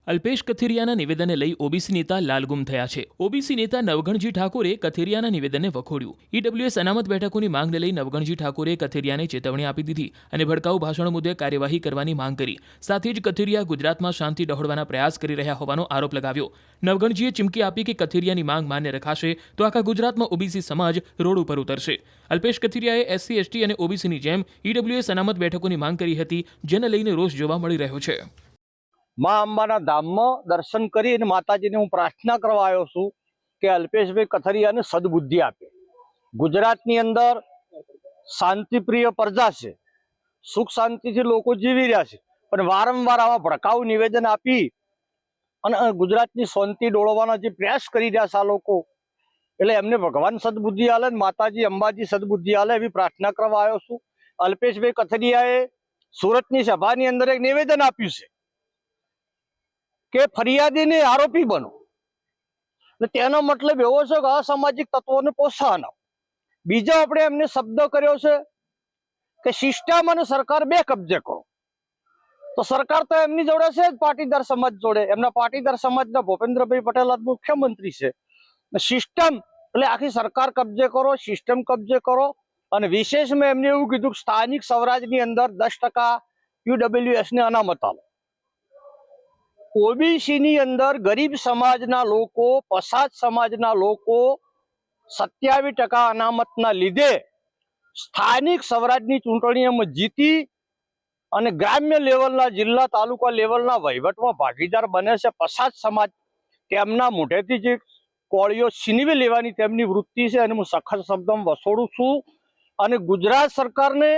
અલ્પેશ કથિરિયાના નિવેદનને લઈ ઓબીસી નેતા લાલગુમ થયા છે। ઓબીસી નેતા નવગણજી ઠાકોરે કથિરિયાના નિવેદનને વખોડ્યું। ઈડબ્લ્યુએસ અનામત બેઠકોની માંગને લઈ નવગણજી ઠાકોરે કથિરિયાને ચેતવણી આપી દીધી અને ભડકાઉ ભાષણો મુદ્દે કાર્યવાહી કરવાની માંગ કરી। સાથે જ કથિરિયા ગુજરાતમાં શાંતિ ડહોળવાના પ્રયાસ કરી રહ્યા હોવાનો આરોપ લગાવ્યો। નવગણજીએ ચીમકી આપી કે કથિરિયાની માંગ માન્ય રખાશે તો આખા ગુજરાતમાં ઓબીસી સમાજ રોડ ઉપર ઉતરશે। અલ્પેશ કથિરિયાએ એસસી એસટી અને ઓબીસીની જેમ ઈડબ્લ્યુએસ અનામત બેઠકોની માંગ કરી હતી, જેને લઈને રોષ જોવા મળી રહ્યો છે। माँ अंबाना धाम में दर्शन करी माताजी ने हूँ प्रार्थना करवा आयो छू कि अल्पेशभाई कथरिया ने सद्बुद्धि आपे। गुजरात नी अंदर शांतिप्रिय प्रजा से सुख शांति थी लोग जीवी रह्या छे, पण वारंवार आवा भड़काऊ निवेदन आपी अने गुजरात नी शांति डोळवाना जे प्रयास करी रह्या छे आ लोको, एटले एमने भगवान सद्बुद्धि आले, माताजी अंबाजी सद्बुद्धि आले एवी प्रार्थना करवा आयो छू। अल्पेशभाई कथरियाए सूरतनी सभानी अंदर एक निवेदन आप्युं छे के फरियादी ने आरोपी बनो। तेनो मतलब एवो छे के असामाजिक तत्वोने प्रोत्साहन आपो। बीजो आपणे एमने शब्द कर्यो छे के सिस्टम अने सरकार बे कब्जे करो। तो सरकार तो एमनी जोड़े छे पाटीदार समाज जोड़े। एमना पाटीदार समाजना भूपेन्द्रभाई पटेल आज मुख्यमंत्री छे। सिस्टम એટલે આખી સરકાર કબ્જે કરો, સિસ્ટમ કબ્જે કરો। અને વિશેષમાં એમને એવું કીધું કે સ્થાનિક સ્વરાજની અંદર 10% યુડબ્લ્યુએસ ને અનામત આપો। ओबीसी नी अंदर गरीब समाजना लोको, पछात समाजना लोको 27% अनामतना लीधे स्थानिक स्वराजनी चूंटणीओमां जीती अने ग्राम्य लेवलना जिल्ला तालुका लेवलना वहीवटमां भागीदार बने छे। पछात समाज तेमना मोढेथी जे कोळियो छीनवी लेवानी तेमनी वृत्ति छे अने हुं सखत शब्दोमां वसोडुं छुं अने गुजरात सरकारने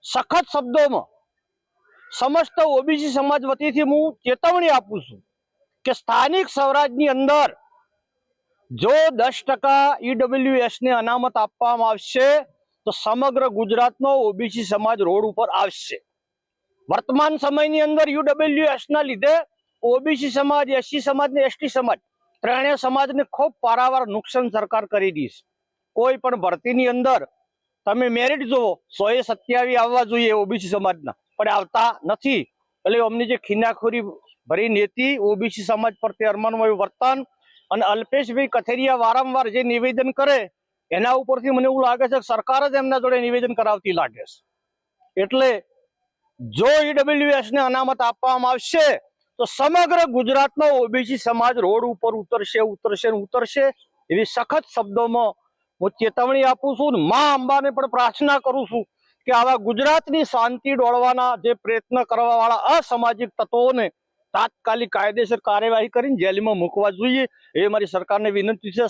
सखत शब्दोमां समस्त ओबीसी समाज वतीथी हूँ चेतवणी आपू छूं के स्थानिक स्वराजनी अंदर जो 10% ईडब्ल्यूएस ने अनामत आपवामां आवशे तो समग्र गुजरातनो ओबीसी समाज रोड पर आवशे। वर्तमान समयनी अंदर यूडब्ल्यूएस ना लीधे ओबीसी समाज, एससी समाज ने एसटी समाज त्रणेय समाजने खूब पारावार नुकसान सरकार करी दी छे। कोई पण भरतीनी अंदर तमे मेरिट जोवो 127 आववा जोईए ओबीसी समाजना, पण आवता नथी। એટલે અમને જે ખીનાખોરી ભરી નીતિ ઓબીસી સમાજ પ્રત્યે અરમાનમય વર્તન અને અલ્પેશભાઈ કથિરિયા વારંવાર જે નિવેદન કરે એના ઉપરથી મને એવું લાગે છે કે સરકાર જ એમના જોડે નિવેદન કરાવતી લાગે છે। એટલે જો ઈડબ્લ્યુએસ ને અનામત આપવામાં આવશે તો સમગ્ર ગુજરાતનો ઓબીસી સમાજ રોડ ઉપર ઉતરશે એવી સખત શબ્દોમાં હું ચેતવણી આપું છું। મા અંબાને પણ પ્રાર્થના કરું છું કે આવા ગુજરાતની શાંતિ ડોળવાના જે પ્રયત્ન કરવાવાળા અસામાજિક તત્વોને તાત્કાલિક કાયદેસર કાર્યવાહી કરીને જેલમાં મૂકવા જોઈએ એ મારી સરકારને વિનંતી છે।